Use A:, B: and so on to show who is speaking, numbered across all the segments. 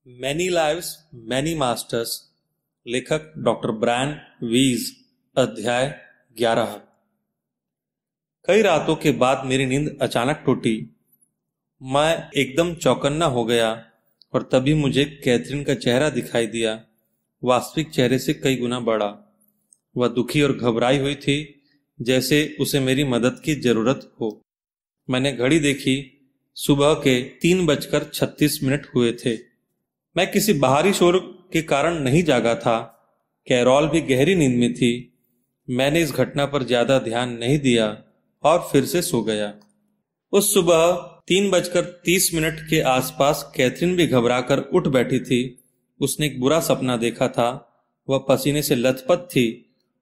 A: Many lives many masters. लेखक doctor Brian वीज। अध्याय 11। कई रातों के बाद मेरी नींद अचानक टूटी। मैं एकदम चौकन्ना हो गया और तभी मुझे कैथरीन का चेहरा दिखाई दिया, वास्तविक चेहरे से कई गुना बड़ा। वह दुखी और घबराई हुई थी, जैसे उसे मेरी मदद की जरूरत हो। मैंने घड़ी देखी, सुबह के 3:36 हुए थे। मैं किसी बाहरी शोर के कारण नहीं जागा था। कैरोल भी गहरी नींद में थी। मैंने इस घटना पर ज्यादा ध्यान नहीं दिया और फिर से सो गया। उस सुबह 3:30 के आसपास कैथरीन भी घबराकर उठ बैठी थी। उसने एक बुरा सपना देखा था। वह पसीने से लथपथ थी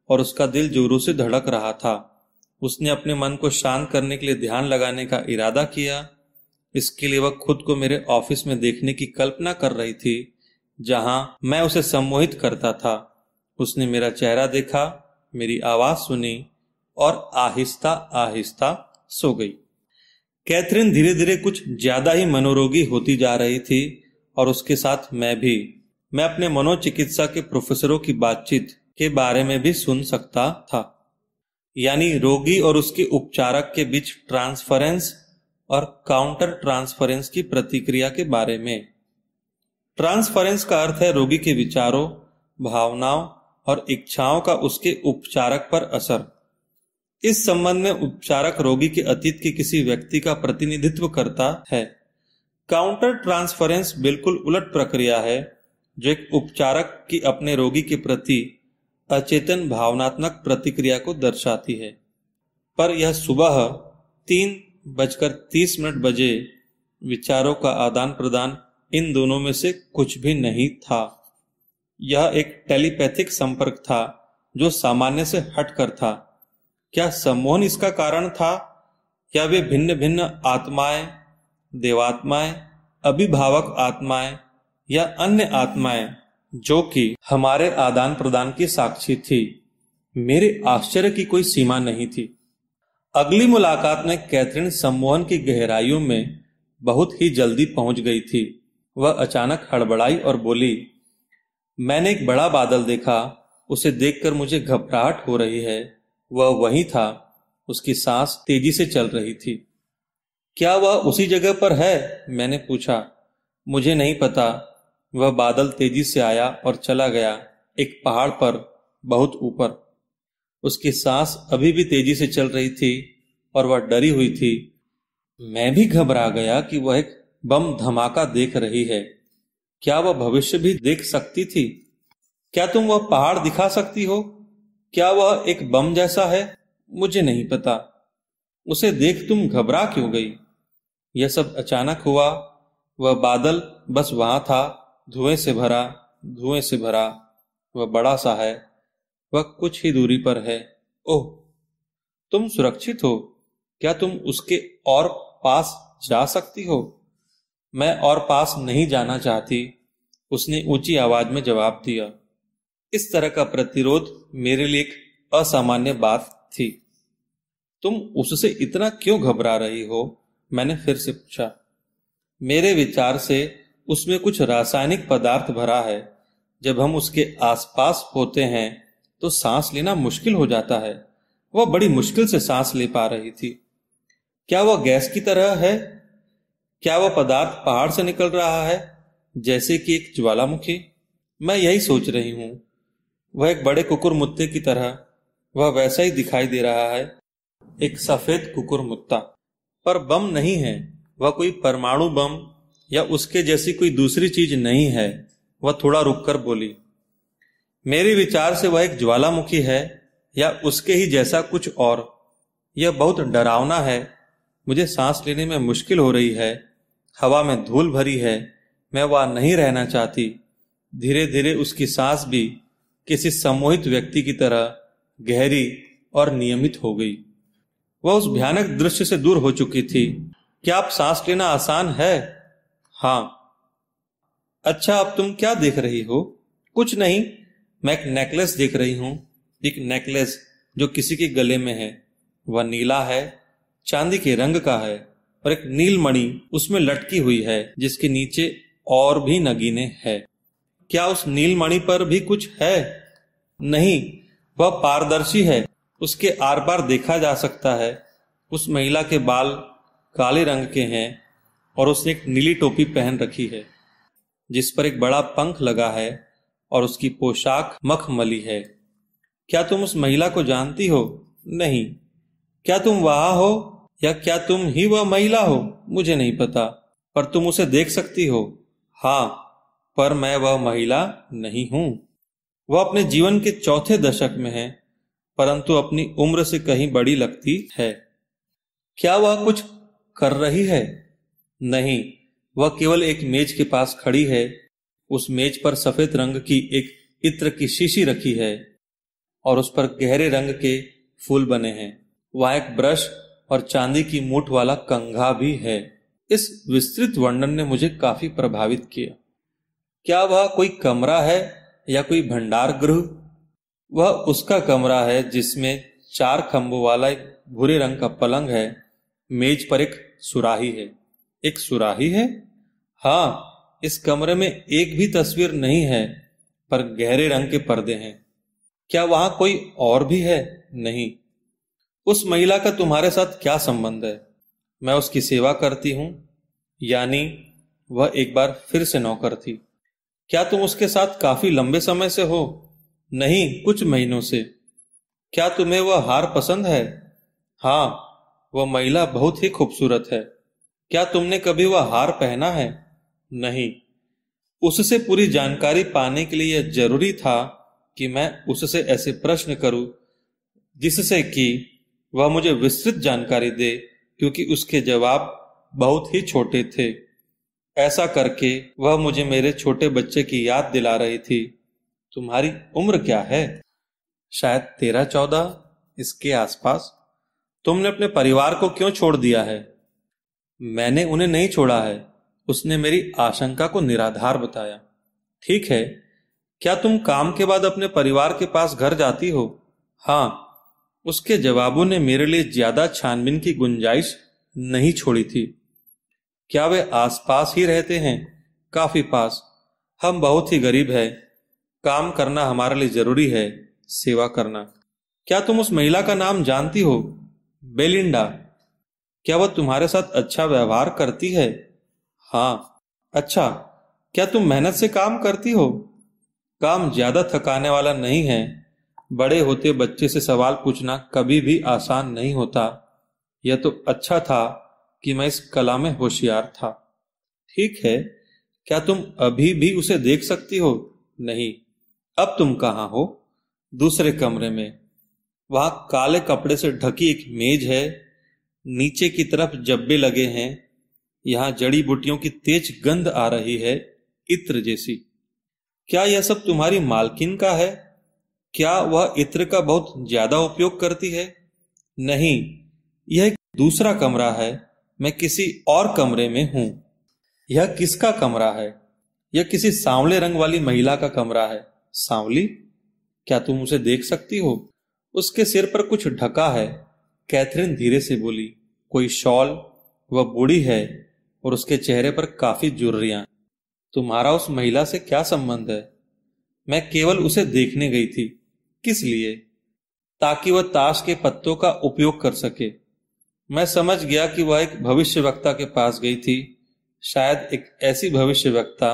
A: और उसका दिल जोरों से धड़क रहा था। उसने अपने मन को शांत करने के लिए ध्यान लगाने का इरादा किया। इसके लिए वह खुद को मेरे ऑफिस में देखने की कल्पना कर रही थी, जहां मैं उसे सम्मोहित करता था। उसने मेरा चेहरा देखा, मेरी आवाज सुनी और आहिस्ता आहिस्ता सो गई। कैथरीन धीरे धीरे कुछ ज्यादा ही मनोरोगी होती जा रही थी और उसके साथ मैं भी। मैं अपने मनोचिकित्सा के प्रोफेसरों की बातचीत के बारे में भी सुन सकता था, यानी रोगी और उसके उपचारक के बीच ट्रांसफरेंस और काउंटर ट्रांसफरेंस की प्रतिक्रिया के बारे में। ट्रांसफरेंस का अर्थ है रोगी के विचारों, भावनाओं और इच्छाओं का उसके उपचारक पर असर। इस संबंध में उपचारक रोगी के अतीत के किसी व्यक्ति का प्रतिनिधित्व करता है। काउंटर ट्रांसफरेंस बिल्कुल उलट प्रक्रिया है, जो एक उपचारक की अपने रोगी के प्रति अचेतन भावनात्मक प्रतिक्रिया को दर्शाती है। पर यह सुबह 3:30 बजे विचारों का आदान प्रदान इन दोनों में से कुछ भी नहीं था। यह एक टेलीपैथिक संपर्क था जो सामान्य से हटकर था। क्या सम्मोहन इसका कारण था, या वे भिन्न भिन्न आत्माएं, देवात्माएं, अभिभावक आत्माएं या अन्य आत्माएं जो कि हमारे आदान प्रदान की साक्षी थी? मेरे आश्चर्य की कोई सीमा नहीं थी। अगली मुलाकात में कैथरीन सम्मोहन की गहराइयों में बहुत ही जल्दी पहुंच गई थी। वह अचानक हड़बड़ाई और बोली, मैंने एक बड़ा बादल देखा। उसे देखकर मुझे घबराहट हो रही है। वह वहीं था। उसकी सांस तेजी से चल रही थी। क्या वह उसी जगह पर है? मैंने पूछा। मुझे नहीं पता। वह बादल तेजी से आया और चला गया, एक पहाड़ पर बहुत ऊपर। उसकी सांस अभी भी तेजी से चल रही थी और वह डरी हुई थी। मैं भी घबरा गया कि वह एक बम धमाका देख रही है। क्या वह भविष्य भी देख सकती थी? क्या तुम वह पहाड़ दिखा सकती हो? क्या वह एक बम जैसा है? मुझे नहीं पता। उसे देख तुम घबरा क्यों गई? यह सब अचानक हुआ। वह बादल बस वहां था, धुएं से भरा, धुएं से भरा। वह बड़ा सा है। वह कुछ ही दूरी पर है। ओह, तुम सुरक्षित हो। क्या तुम उसके और पास जा सकती हो? मैं और पास नहीं जाना चाहती, उसने ऊंची आवाज में जवाब दिया। इस तरह का प्रतिरोध मेरे लिए एक असामान्य बात थी। तुम उससे इतना क्यों घबरा रही हो? मैंने फिर से पूछा। मेरे विचार से उसमें कुछ रासायनिक पदार्थ भरा है। जब हम उसके आसपास होते हैं तो सांस लेना मुश्किल हो जाता है। वह बड़ी मुश्किल से सांस ले पा रही थी। क्या वह गैस की तरह है? क्या वह पदार्थ पहाड़ से निकल रहा है, जैसे कि एक ज्वालामुखी? मैं यही सोच रही हूं। वह एक बड़े कुकुरमुत्ते की तरह, वह वैसा ही दिखाई दे रहा है, एक सफेद कुकुरमुत्ता। पर बम नहीं है। वह कोई परमाणु बम या उसके जैसी कोई दूसरी चीज नहीं है। वह थोड़ा रुककर बोली, मेरे विचार से वह एक ज्वालामुखी है या उसके ही जैसा कुछ और। यह बहुत डरावना है। मुझे सांस लेने में मुश्किल हो रही है। हवा में धूल भरी है। मैं वहां नहीं रहना चाहती। धीरे धीरे उसकी सांस भी किसी सम्मोहित व्यक्ति की तरह गहरी और नियमित हो गई। वह उस भयानक दृश्य से दूर हो चुकी थी। क्या अब सांस लेना आसान है? हाँ। अच्छा, अब तुम क्या देख रही हो? कुछ नहीं। मैं एक नेकलेस देख रही हूं। एक नेकलेस जो किसी के गले में है। वह नीला है, चांदी के रंग का है और एक नील मणि उसमें लटकी हुई है, जिसके नीचे और भी नगीने है। क्या उस नीलमणि पर भी कुछ है? नहीं, वह पारदर्शी है, उसके आर पार देखा जा सकता है। उस महिला के बाल काले रंग के हैं और उसने एक नीली टोपी पहन रखी है जिस पर एक बड़ा पंख लगा है और उसकी पोशाक मखमली है। क्या तुम उस महिला को जानती हो? नहीं। क्या तुम वहां हो या क्या तुम ही वह महिला हो? मुझे नहीं पता, पर तुम उसे देख सकती हो। हाँ, पर मैं वह महिला नहीं हूं। वह अपने जीवन के चौथे दशक में है, परंतु अपनी उम्र से कहीं बड़ी लगती है। क्या वह कुछ कर रही है? नहीं, वह केवल एक मेज के पास खड़ी है। उस मेज पर सफेद रंग की एक इत्र की शीशी रखी है और उस पर गहरे रंग के फूल बने हैं। वहां एक ब्रश और चांदी की मूठ वाला कंघा भी है। इस विस्तृत वर्णन ने मुझे काफी प्रभावित किया। क्या वह कोई कमरा है या कोई भंडार गृह? वह उसका कमरा है जिसमें 4 खंभों वाला एक भूरे रंग का पलंग है। मेज पर एक सुराही है। एक सुराही है? हाँ, इस कमरे में एक भी तस्वीर नहीं है, पर गहरे रंग के पर्दे हैं। क्या वहां कोई और भी है? नहीं। उस महिला का तुम्हारे साथ क्या संबंध है? मैं उसकी सेवा करती हूं, यानी वह एक बार फिर से नौकर थी। क्या तुम उसके साथ काफी लंबे समय से हो? नहीं, कुछ महीनों से। क्या तुम्हें वह हार पसंद है? हाँ, वह महिला बहुत ही खूबसूरत है। क्या तुमने कभी वह हार पहना है? नहीं। उससे पूरी जानकारी पाने के लिए यह जरूरी था कि मैं उससे ऐसे प्रश्न करूं जिससे कि वह मुझे विस्तृत जानकारी दे, क्योंकि उसके जवाब बहुत ही छोटे थे। ऐसा करके वह मुझे मेरे छोटे बच्चे की याद दिला रही थी। तुम्हारी उम्र क्या है? शायद 13-14, इसके आसपास। तुमने अपने परिवार को क्यों छोड़ दिया है? मैंने उन्हें नहीं छोड़ा है। उसने मेरी आशंका को निराधार बताया। ठीक है। क्या तुम काम के बाद अपने परिवार के पास घर जाती हो? हाँ। उसके जवाबों ने मेरे लिए ज्यादा छानबीन की गुंजाइश नहीं छोड़ी थी। क्या वे आसपास ही रहते हैं? काफी पास। हम बहुत ही गरीब हैं। काम करना हमारे लिए जरूरी है, सेवा करना। क्या तुम उस महिला का नाम जानती हो? बेलिंडा। क्या वह तुम्हारे साथ अच्छा व्यवहार करती है? हाँ। अच्छा, क्या तुम मेहनत से काम करती हो? काम ज्यादा थकाने वाला नहीं है। बड़े होते बच्चे से सवाल पूछना कभी भी आसान नहीं होता। यह तो अच्छा था कि मैं इस कला में होशियार था। ठीक है। क्या तुम अभी भी उसे देख सकती हो? नहीं। अब तुम कहाँ हो? दूसरे कमरे में। वहां काले कपड़े से ढकी एक मेज है। नीचे की तरफ जब्बे लगे हैं। यहाँ जड़ी बूटियों की तेज गंध आ रही है, इत्र जैसी। क्या यह सब तुम्हारी मालकिन का है? क्या वह इत्र का बहुत ज्यादा उपयोग करती है? नहीं, यह एक दूसरा कमरा है। मैं किसी और कमरे में हूं। यह किसका कमरा है? यह किसी सांवले रंग वाली महिला का कमरा है। सांवली? क्या तुम उसे देख सकती हो? उसके सिर पर कुछ ढका है। कैथरीन धीरे से बोली। कोई शॉल? वह बूढ़ी है और उसके चेहरे पर काफी झुर्रियां। तुम्हारा उस महिला से क्या संबंध है? मैं केवल उसे देखने गई थी। किस लिए? ताकि वह ताश के पत्तों का उपयोग कर सके। मैं समझ गया कि वह एक भविष्यवक्ता के पास गई थी, शायद एक ऐसी भविष्यवक्ता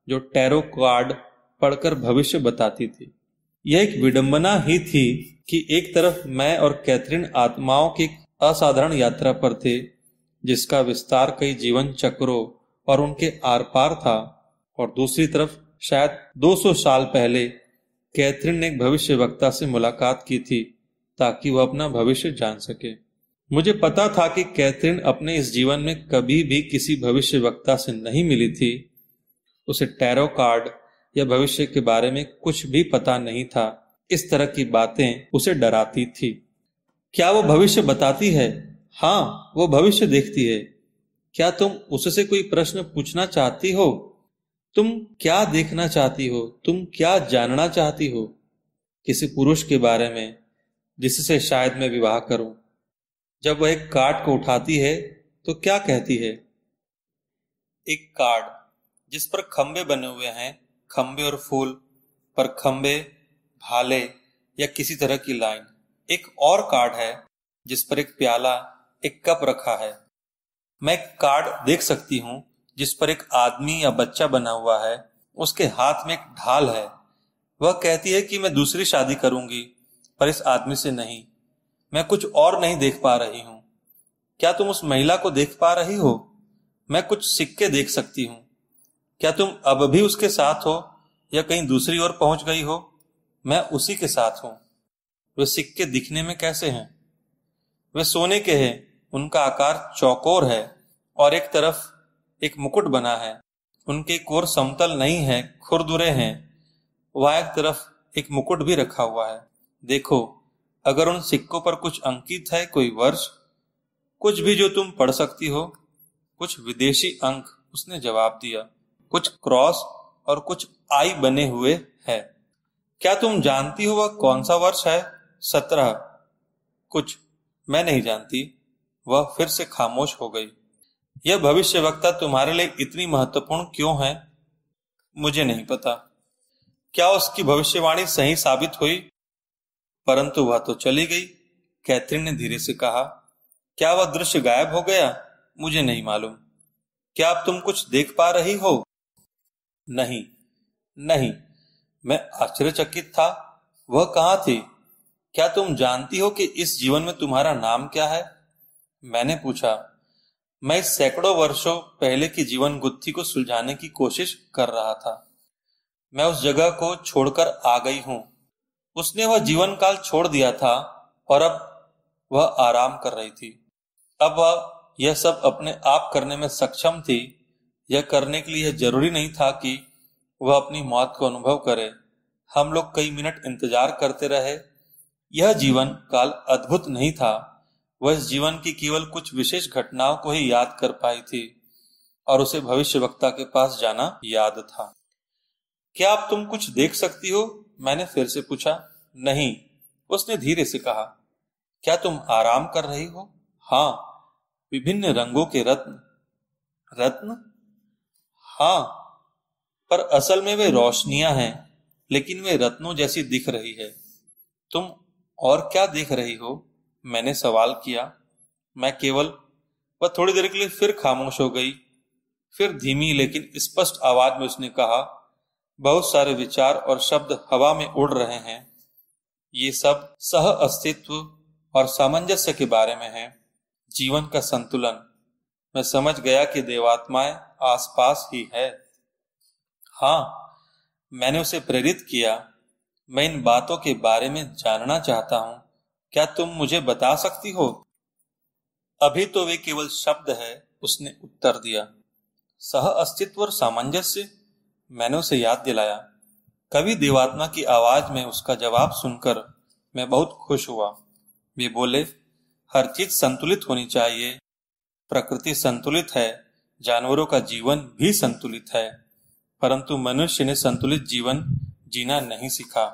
A: जो टैरो कार्ड पढ़कर भविष्य बताती थी। यह एक विडंबना ही थी कि एक तरफ मैं और कैथरीन आत्माओं की एक असाधारण यात्रा पर थे, जिसका विस्तार कई जीवन चक्रों और उनके आर पार था, और दूसरी तरफ शायद 200 साल पहले कैथरीन ने एक भविष्यवक्ता से मुलाकात की थी ताकि वह अपना भविष्य जान सके। मुझे पता था कि कैथरीन अपने इस जीवन में कभी भी किसी भविष्यवक्ता से नहीं मिली थी। उसे टैरो कार्ड या भविष्य के बारे में कुछ भी पता नहीं था। इस तरह की बातें उसे डराती थी। क्या वो भविष्य बताती है? हाँ, वो भविष्य देखती है। क्या तुम उससे कोई प्रश्न पूछना चाहती हो? तुम क्या देखना चाहती हो? तुम क्या जानना चाहती हो? किसी पुरुष के बारे में जिससे शायद मैं विवाह करूं। जब वह एक कार्ड को उठाती है तो क्या कहती है? एक कार्ड जिस पर खंबे बने हुए हैं, खंबे और फूल पर खंबे, भाले या किसी तरह की लाइन। एक और कार्ड है जिस पर एक प्याला, एक कप रखा है। मैं एक कार्ड देख सकती हूँ जिस पर एक आदमी या बच्चा बना हुआ है। उसके हाथ में एक ढाल है। वह कहती है कि मैं दूसरी शादी करूंगी, पर इस आदमी से नहीं। मैं कुछ और नहीं देख पा रही हूँ। क्या तुम उस महिला को देख पा रही हो? मैं कुछ सिक्के देख सकती हूँ। क्या तुम अब भी उसके साथ हो या कहीं दूसरी ओर पहुंच गई हो? मैं उसी के साथ हूँ। वे सिक्के दिखने में कैसे हैं? वे सोने के हैं। उनका आकार चौकोर है और एक तरफ एक मुकुट बना है। उनके कोर समतल नहीं है, खुरदुरे हैं। वहां एक तरफ एक मुकुट भी रखा हुआ है। देखो, अगर उन सिक्कों पर कुछ अंकित है, कोई वर्ष, कुछ भी जो तुम पढ़ सकती हो। कुछ विदेशी अंक, उसने जवाब दिया। कुछ क्रॉस और कुछ आई बने हुए है। क्या तुम जानती हो वह कौन सा वर्ष है? 17। कुछ, मैं नहीं जानती। वह फिर से खामोश हो गई। यह भविष्यवक्ता तुम्हारे लिए इतनी महत्वपूर्ण क्यों है? मुझे नहीं पता। क्या उसकी भविष्यवाणी सही साबित हुई? परंतु वह तो चली गई, कैथरीन ने धीरे से कहा। क्या वह दृश्य गायब हो गया? मुझे नहीं मालूम। क्या अब तुम कुछ देख पा रही हो? नहीं, नहीं। मैं आश्चर्यचकित था। वह कहाँ थी? क्या तुम जानती हो कि इस जीवन में तुम्हारा नाम क्या है? मैंने पूछा। मैं इस सैकड़ों वर्षों पहले की जीवन गुत्थी को सुलझाने की कोशिश कर रहा था। मैं उस जगह को छोड़कर आ गई हूं। उसने वह जीवन काल छोड़ दिया था और अब वह आराम कर रही थी। अब वह यह सब अपने आप करने में सक्षम थी। यह करने के लिए जरूरी नहीं था कि वह अपनी मौत को अनुभव करे। हम लोग कई मिनट इंतजार करते रहे। यह जीवन काल अद्भुत नहीं था। वह इस जीवन की केवल कुछ विशेष घटनाओं को ही याद कर पाई थी और उसे भविष्यवक्ता के पास जाना याद था। क्या अब तुम कुछ देख सकती हो? मैंने फिर से पूछा। नहीं, उसने धीरे से कहा। क्या तुम आराम कर रही हो? हाँ। विभिन्न रंगों के रत्न। रत्न? हाँ, पर असल में वे रोशनियां हैं, लेकिन वे रत्नों जैसी दिख रही है। तुम और क्या देख रही हो? मैंने सवाल किया। मैं केवल। वह थोड़ी देर के लिए फिर खामोश हो गई। फिर धीमी लेकिन स्पष्ट आवाज में उसने कहा, बहुत सारे विचार और शब्द हवा में उड़ रहे हैं। ये सब सह अस्तित्व और सामंजस्य के बारे में है। जीवन का संतुलन। मैं समझ गया कि देवात्माएं आसपास ही है। हाँ, मैंने उसे प्रेरित किया। मैं इन बातों के बारे में जानना चाहता हूँ। क्या तुम मुझे बता सकती हो? अभी तो वे केवल शब्द है, उसने उत्तर दिया। सह अस्तित्व और सामंजस्य? मैंने उसे याद दिलाया। कवि देवात्मा की आवाज में उसका जवाब सुनकर मैं बहुत खुश हुआ। वे बोले, हर चीज संतुलित होनी चाहिए। प्रकृति संतुलित है, जानवरों का जीवन भी संतुलित है, परंतु मनुष्य ने संतुलित जीवन जीना नहीं सीखा।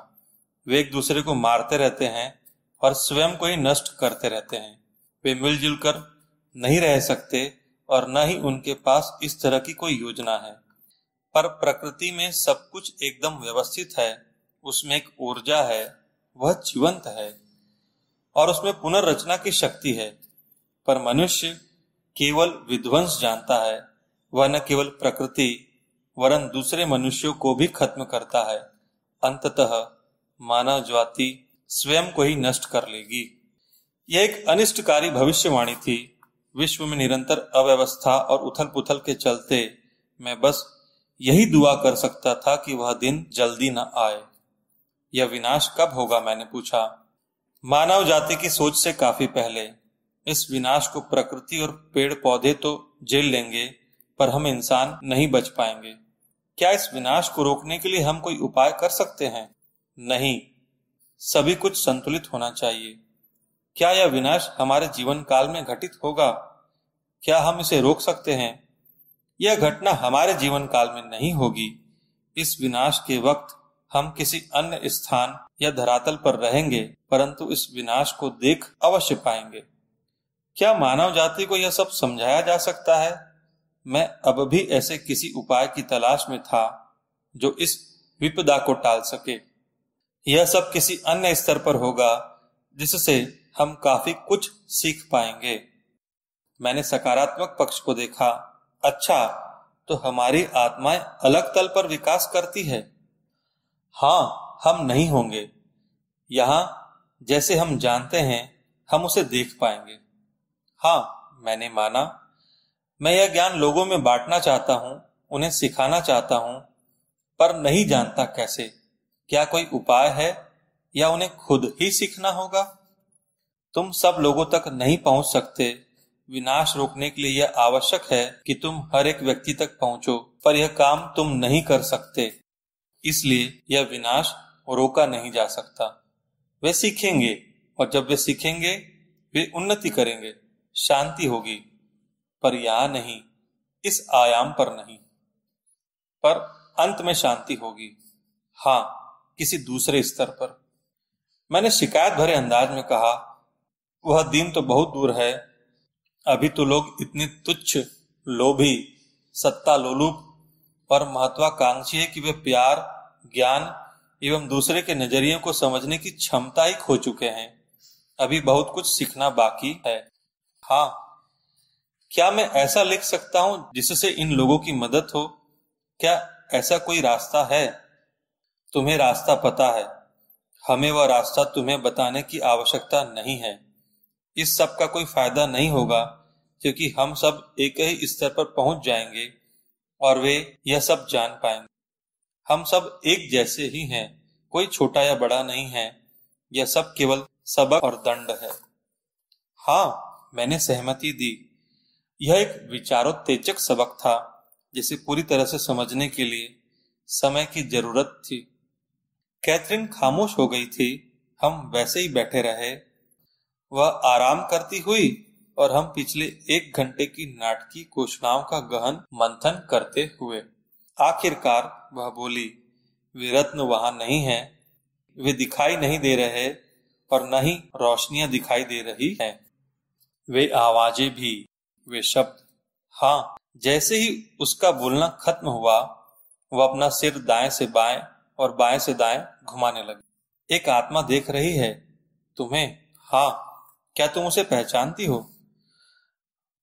A: वे एक दूसरे को मारते रहते हैं और स्वयं को ही नष्ट करते रहते हैं। वे मिलजुल कर नहीं रह सकते और न ही उनके पास इस तरह की कोई योजना है। पर प्रकृति में सब कुछ एकदम व्यवस्थित है। उसमें एक ऊर्जा है, वह जीवंत है और उसमें पुनर्रचना की शक्ति है। पर मनुष्य केवल विध्वंस जानता है। वह न केवल प्रकृति वरन दूसरे मनुष्यों को भी खत्म करता है। अंततः मानव जाति स्वयं को ही नष्ट कर लेगी। यह एक अनिष्टकारी भविष्यवाणी थी। विश्व में निरंतर अव्यवस्था और उथल पुथल के चलते मैं बस यही दुआ कर सकता था कि वह दिन जल्दी न आए। यह विनाश कब होगा? मैंने पूछा। मानव जाति की सोच से काफी पहले। इस विनाश को प्रकृति और पेड़ पौधे तो झेल लेंगे, पर हम इंसान नहीं बच पाएंगे। क्या इस विनाश को रोकने के लिए हम कोई उपाय कर सकते हैं? नहीं, सभी कुछ संतुलित होना चाहिए। क्या यह विनाश हमारे जीवन काल में घटित होगा? क्या हम इसे रोक सकते हैं? यह घटना हमारे जीवन काल में नहीं होगी। इस विनाश के वक्त हम किसी अन्य स्थान या धरातल पर रहेंगे, परंतु इस विनाश को देख अवश्य पाएंगे। क्या मानव जाति को यह सब समझाया जा सकता है? मैं अब भी ऐसे किसी उपाय की तलाश में था जो इस विपदा को टाल सके। यह सब किसी अन्य स्तर पर होगा जिससे हम काफी कुछ सीख पाएंगे। मैंने सकारात्मक पक्ष को देखा। अच्छा, तो हमारी आत्माएं अलग तल पर विकास करती है। हाँ, हम नहीं होंगे यहाँ जैसे हम जानते हैं, हम उसे देख पाएंगे। हाँ, मैंने माना। मैं यह ज्ञान लोगों में बांटना चाहता हूँ, उन्हें सिखाना चाहता हूँ, पर नहीं जानता कैसे। क्या कोई उपाय है या उन्हें खुद ही सीखना होगा? तुम सब लोगों तक नहीं पहुंच सकते। विनाश रोकने के लिए यह आवश्यक है कि तुम हर एक व्यक्ति तक पहुंचो, पर यह काम तुम नहीं कर सकते। इसलिए यह विनाश रोका नहीं जा सकता। वे सीखेंगे, और जब वे सीखेंगे वे उन्नति करेंगे, शांति होगी, पर यहां नहीं, इस आयाम पर नहीं, पर अंत में शांति होगी। हाँ, किसी दूसरे स्तर पर। मैंने शिकायत भरे अंदाज में कहा, वह दिन तो बहुत दूर है। अभी तो लोग इतने तुच्छ, लोभी, सत्ता लोलुप और महत्वाकांक्षी है कि वे प्यार, ज्ञान एवं दूसरे के नजरियों को समझने की क्षमता ही खो चुके हैं। अभी बहुत कुछ सीखना बाकी है। हाँ, क्या मैं ऐसा लिख सकता हूं जिससे इन लोगों की मदद हो? क्या ऐसा कोई रास्ता है? तुम्हें रास्ता पता है। हमें वह रास्ता तुम्हें बताने की आवश्यकता नहीं है। इस सब का कोई फायदा नहीं होगा, क्योंकि हम सब एक ही स्तर पर पहुंच जाएंगे और वे यह सब जान पाएंगे। हम सब एक जैसे ही हैं, कोई छोटा या बड़ा नहीं है। यह सब केवल सबक और दंड है। हाँ, मैंने सहमति दी। यह एक विचारोत्तेजक सबक था जिसे पूरी तरह से समझने के लिए समय की जरूरत थी। कैथरीन खामोश हो गई थी। हम वैसे ही बैठे रहे। वह आराम करती हुई और हम पिछले 1 घंटे की नाटकीय घोषणाओं का गहन मंथन करते हुए। आखिरकार वह बोली, वे रत्न वहां नहीं हैं, वे दिखाई नहीं दे रहे और न ही रोशनियां दिखाई दे रही हैं। वे आवाजें भी, वे शब्द। हाँ, जैसे ही उसका बोलना खत्म हुआ, वह अपना सिर दाएं से बाएं और बाएं से दाएं घुमाने लगी। एक आत्मा देख रही है तुम्हें। हाँ, क्या तुम उसे पहचानती हो?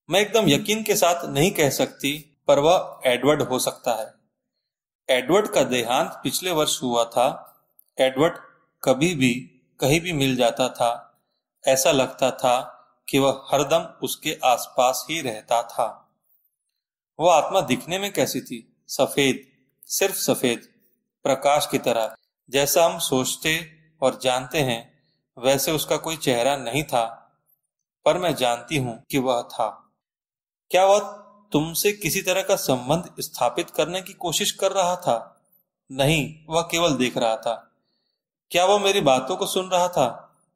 A: मैं एकदम यकीन के साथ नहीं कह सकती, पर वह एडवर्ड हो सकता है। एडवर्ड का देहांत पिछले वर्ष हुआ था। एडवर्ड कभी भी कहीं भी मिल जाता था। ऐसा लगता था कि वह हरदम उसके आसपास ही रहता था। वह आत्मा दिखने में कैसी थी? सफेद, सिर्फ सफेद, प्रकाश की तरह। जैसा हम सोचते और जानते हैं वैसे उसका कोई चेहरा नहीं था, पर मैं जानती हूं कि वह था। क्या वह तुमसे किसी तरह का संबंध स्थापित करने की कोशिश कर रहा था? नहीं, वह केवल देख रहा था। क्या वह मेरी बातों को सुन रहा था?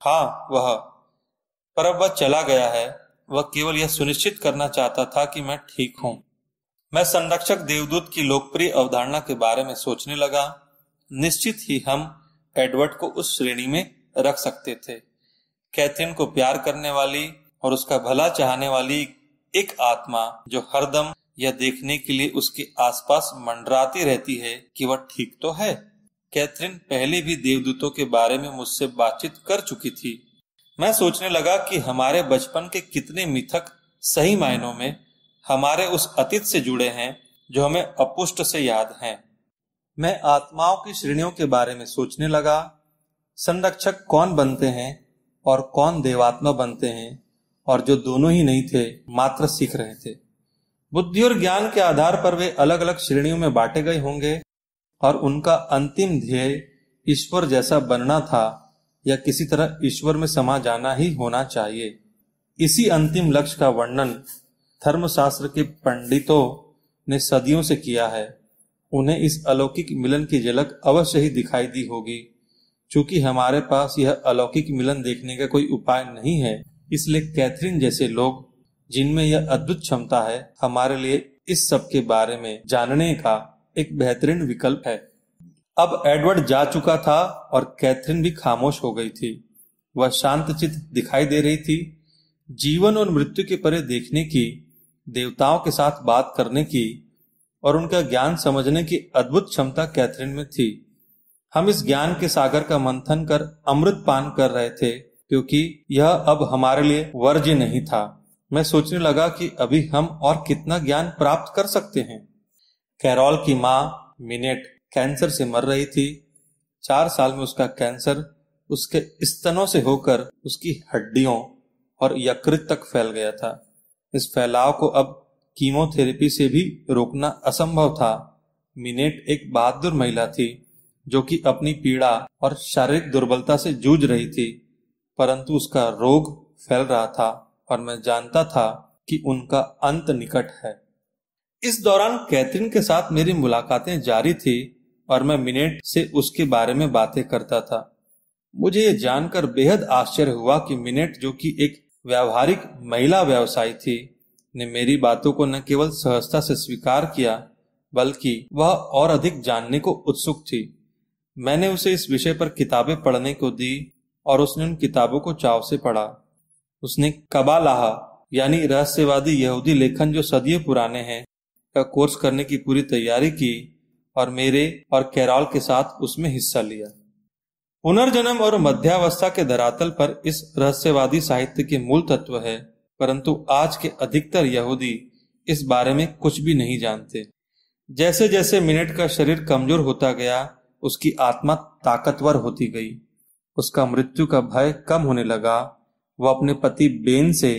A: हाँ, वह। पर अब वह चला गया है। वह केवल यह सुनिश्चित करना चाहता था कि मैं ठीक हूं। मैं संरक्षक देवदूत की लोकप्रिय अवधारणा के बारे में सोचने लगा। निश्चित ही हम एडवर्ड को उस श्रेणी में रख सकते थे। कैथरीन को प्यार करने वाली और उसका भला चाहने वाली एक आत्मा जो हरदम यह देखने के लिए उसके आसपास मंडराती रहती है कि वह ठीक तो है। कैथरीन पहले भी देवदूतों के बारे में मुझसे बातचीत कर चुकी थी। मैं सोचने लगा कि हमारे बचपन के कितने मिथक सही मायनों में हमारे उस अतीत से जुड़े हैं जो हमें अपुष्ट से याद हैं। मैं आत्माओं की श्रेणियों के बारे में सोचने लगा। संरक्षक कौन बनते हैं और कौन देवात्मा बनते हैं, और जो दोनों ही नहीं थे, मात्र सीख रहे थे। बुद्धि और ज्ञान के आधार पर वे अलग अलग श्रेणियों में बांटे गए होंगे और उनका अंतिम ध्येय ईश्वर जैसा बनना था या किसी तरह ईश्वर में समा जाना ही होना चाहिए। इसी अंतिम लक्ष्य का वर्णन धर्मशास्त्र के पंडितों ने सदियों से किया है। उन्हें इस अलौकिक मिलन की झलक अवश्य ही दिखाई दी होगी। चूंकि हमारे पास यह अलौकिक मिलन देखने का कोई उपाय नहीं है, इसलिए कैथरीन जैसे लोग जिनमें यह अद्भुत क्षमता है, हमारे लिए इस सब के बारे में जानने का एक बेहतरीन विकल्प है। अब एडवर्ड जा चुका था और कैथरीन भी खामोश हो गई थी। वह शांतचित्त दिखाई दे रही थी। जीवन और मृत्यु के परे देखने की, देवताओं के साथ बात करने की और उनका ज्ञान समझने की अद्भुत क्षमता कैथरीन में थी। हम इस ज्ञान के सागर का मंथन कर अमृत पान कर रहे थे, क्योंकि यह अब हमारे लिए वर्ज्य नहीं था। मैं सोचने लगा कि अभी हम और कितना ज्ञान प्राप्त कर सकते हैं। कैरोल की माँ मिनेट कैंसर से मर रही थी। 4 साल में उसका कैंसर उसके स्तनों से होकर उसकी हड्डियों और यकृत तक फैल गया था। इस फैलाव को अब कीमोथेरेपी से भी रोकना असंभव था। मिनेट एक बहादुर महिला थी जो कि अपनी पीड़ा और शारीरिक दुर्बलता से जूझ रही थी, परंतु उसका रोग फैल रहा था और मैं जानता था कि उनका अंत निकट है। इस दौरान कैथरीन के साथ मेरी मुलाकातें जारी थी और मैं मिनेट से उसके बारे में बातें करता था। मुझे ये जानकर बेहद आश्चर्य हुआ कि मिनेट, जो कि एक व्यावहारिक महिला व्यवसायी थी, ने मेरी बातों को न केवल सहजता से स्वीकार किया, बल्कि वह और अधिक जानने को उत्सुक थी। मैंने उसे इस विषय पर किताबें पढ़ने को दी और उसने उन किताबों को चाव से पढ़ा। उसने कबालाह यानी रहस्यवादी यहूदी लेखन जो सदियों पुराने हैं का कोर्स करने की पूरी तैयारी की और मेरे और कैरोल के साथ उसमें हिस्सा लिया। पुनर्जन्म और मध्यावस्था के धरातल पर इस रहस्यवादी साहित्य के मूल तत्व है, परंतु आज के अधिकतर यहूदी इस बारे में कुछ भी नहीं जानते। जैसे जैसे मिनेट का शरीर कमजोर होता गया, उसकी आत्मा ताकतवर होती गई। उसका मृत्यु का भय कम होने लगा। वह अपने पति बेन से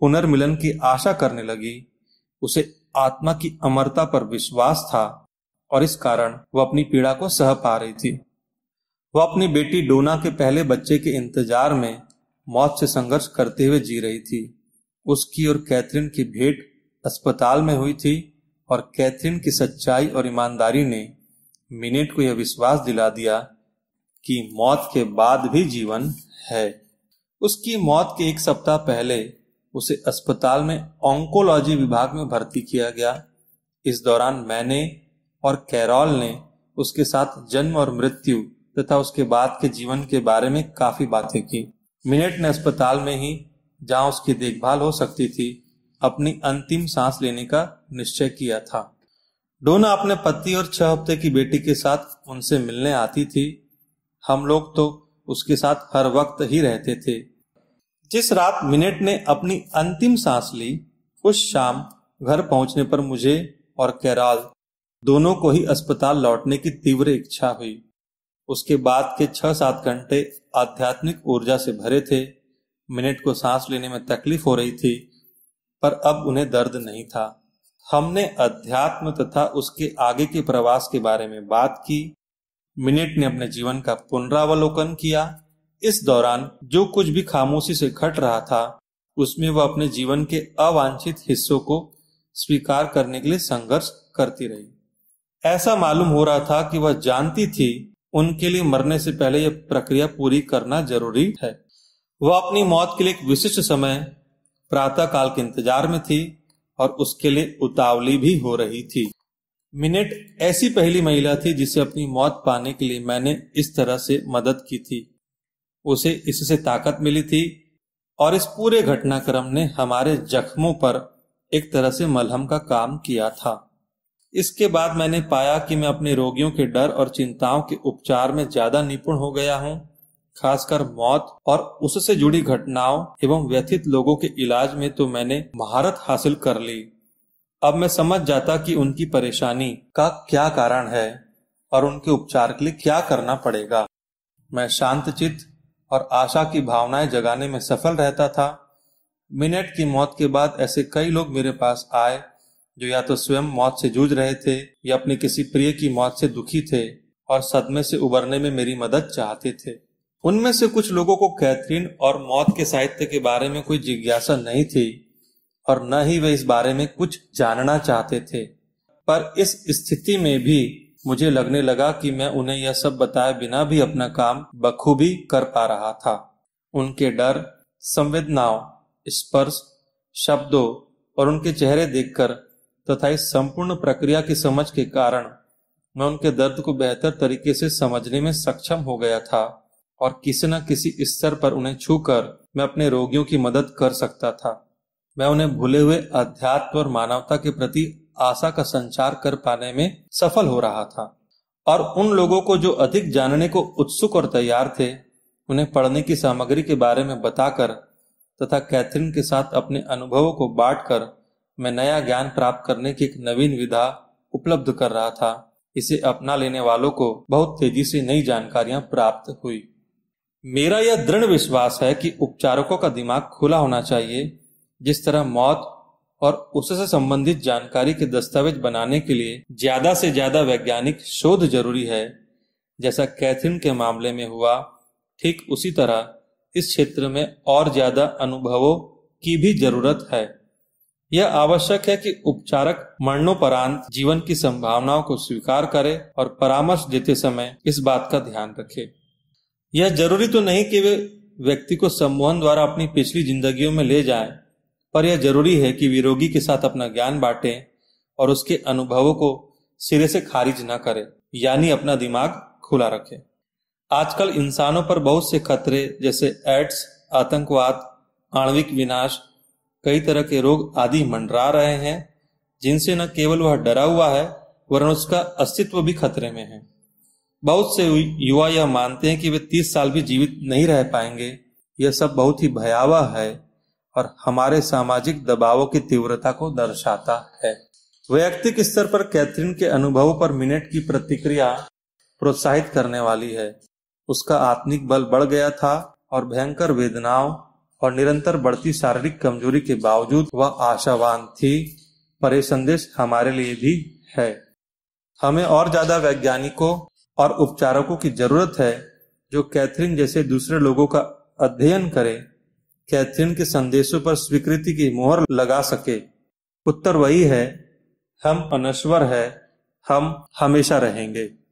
A: पुनर्मिलन की आशा करने लगी। उसे आत्मा की अमरता पर विश्वास था और इस कारण वह अपनी पीड़ा को सह पा रही थी। वह अपनी बेटी डोना के पहले बच्चे के इंतजार में मौत से संघर्ष करते हुए जी रही थी। उसकी और कैथरीन की भेंट अस्पताल में हुई थी और कैथरीन की सच्चाई और ईमानदारी ने मिनेट को यह विश्वास दिला दिया कि मौत के बाद भी जीवन है। उसकी मौत के 1 सप्ताह पहले उसे अस्पताल में ऑन्कोलॉजी विभाग में भर्ती किया गया। इस दौरान मैंने और कैरोल ने उसके साथ जन्म और मृत्यु तथा उसके बाद के जीवन के बारे में काफी बातें की। मिनेट ने अस्पताल में ही, जहां उसकी देखभाल हो सकती थी, अपनी अंतिम सांस लेने का निश्चय किया था। डोना अपने पति और 6 हफ्ते की बेटी के साथ उनसे मिलने आती थी। हम लोग तो उसके साथ हर वक्त ही रहते थे। जिस रात मिनेट ने अपनी अंतिम सांस ली, उस शाम घर पहुंचने पर मुझे और कैरोल दोनों को ही अस्पताल लौटने की तीव्र इच्छा हुई। उसके बाद के 6-7 घंटे आध्यात्मिक ऊर्जा से भरे थे। मिनेट को सांस लेने में तकलीफ हो रही थी, पर अब उन्हें दर्द नहीं था। हमने अध्यात्म तथा उसके आगे के प्रवास के बारे में बात की। मिनेट ने अपने जीवन का पुनरावलोकन किया। इस दौरान जो कुछ भी खामोशी से घट रहा था, उसमें वह अपने जीवन के अवांछित हिस्सों को स्वीकार करने के लिए संघर्ष करती रही। ऐसा मालूम हो रहा था कि वह जानती थी उनके लिए मरने से पहले यह प्रक्रिया पूरी करना जरूरी है। वह अपनी मौत के लिए एक विशिष्ट समय प्रातः काल के इंतजार में थी और उसके लिए उतावली भी हो रही थी। मिनेट ऐसी पहली महिला थी जिसे अपनी मौत पाने के लिए मैंने इस तरह से मदद की थी। उसे इससे ताकत मिली थी और इस पूरे घटनाक्रम ने हमारे जख्मों पर एक तरह से मलहम का काम किया था। इसके बाद मैंने पाया कि मैं अपने रोगियों के डर और चिंताओं के उपचार में ज्यादा निपुण हो गया हूँ। खासकर मौत और उससे जुड़ी घटनाओं एवं व्यथित लोगों के इलाज में तो मैंने महारत हासिल कर ली। अब मैं समझ जाता कि उनकी परेशानी का क्या कारण है और उनके उपचार के लिए क्या करना पड़ेगा। मैं शांतचित्त और आशा की भावनाएं जगाने में सफल रहता था। मिनेट की मौत के बाद ऐसे कई लोग मेरे पास आए जो या तो स्वयं मौत से जूझ रहे थे या अपने किसी प्रिय की मौत से दुखी थे और सदमे से उबरने में मेरी मदद चाहते थे। उनमें से कुछ लोगों को कैथरीन और मौत के साहित्य के बारे में कोई जिज्ञासा नहीं थी और न ही वे इस बारे में कुछ जानना चाहते थे, पर इस स्थिति में भी मुझे लगने लगा कि मैं उन्हें यह सब बताए बिना भी अपना काम बखूबी कर पा रहा था। उनके डर, संवेदनाओं, स्पर्श, शब्दों और उनके चेहरे देखकर तथा इस संपूर्ण प्रक्रिया की समझ के कारण मैं उनके दर्द को बेहतर तरीके से समझने में सक्षम हो गया था और किसी न किसी स्तर पर उन्हें छूकर मैं अपने रोगियों की मदद कर सकता था। मैं उन्हें भूले हुए अध्यात्म और मानवता के प्रति आशा का संचार कर पाने में सफल हो रहा था, और उन लोगों को जो अधिक जानने को उत्सुक और तैयार थे, उन्हें पढ़ने की सामग्री के बारे में बताकर तथा कैथरीन के साथ अपने अनुभवों को बांटकर मैं नया ज्ञान प्राप्त करने की एक नवीन विधा उपलब्ध कर रहा था। इसे अपना लेने वालों को बहुत तेजी से नई जानकारियां प्राप्त हुई। मेरा यह दृढ़ विश्वास है कि उपचारकों का दिमाग खुला होना चाहिए। जिस तरह मौत और उससे संबंधित जानकारी के दस्तावेज बनाने के लिए ज्यादा से ज्यादा वैज्ञानिक शोध जरूरी है, जैसा कैथरीन के मामले में हुआ, ठीक उसी तरह इस क्षेत्र में और ज्यादा अनुभवों की भी जरूरत है। यह आवश्यक है कि उपचारक मरणोपरांत जीवन की संभावनाओं को स्वीकार करे और परामर्श देते समय इस बात का ध्यान रखे। यह जरूरी तो नहीं कि वे व्यक्ति को सम्मोहन द्वारा अपनी पिछली जिंदगियों में ले जाएं, पर यह जरूरी है कि वे रोगी के साथ अपना ज्ञान बांटें और उसके अनुभवों को सिरे से खारिज न करें, यानी अपना दिमाग खुला रखें। आजकल इंसानों पर बहुत से खतरे जैसे एड्स, आतंकवाद, आणविक विनाश, कई तरह के रोग आदि मंडरा रहे हैं, जिनसे न केवल वह डरा हुआ है वरन उसका अस्तित्व भी खतरे में है। बहुत से युवा यह मानते हैं कि वे 30 साल भी जीवित नहीं रह पाएंगे। यह सब बहुत ही भयावह है और हमारे सामाजिक दबावों की तीव्रता को दर्शाता है। वैयक्तिक स्तर पर कैथरीन के अनुभवों पर मिनट की प्रतिक्रिया प्रोत्साहित करने वाली है। उसका आत्मिक बल बढ़ गया था और भयंकर वेदनाओं और निरंतर बढ़ती शारीरिक कमजोरी के बावजूद वह आशावान थी। पर यह संदेश हमारे लिए भी है। हमें और ज्यादा वैज्ञानिकों और उपचारकों की जरूरत है जो कैथरीन जैसे दूसरे लोगों का अध्ययन करें, कैथरीन के संदेशों पर स्वीकृति की मोहर लगा सके। उत्तर वही है, हम अनश्वर है, हम हमेशा रहेंगे।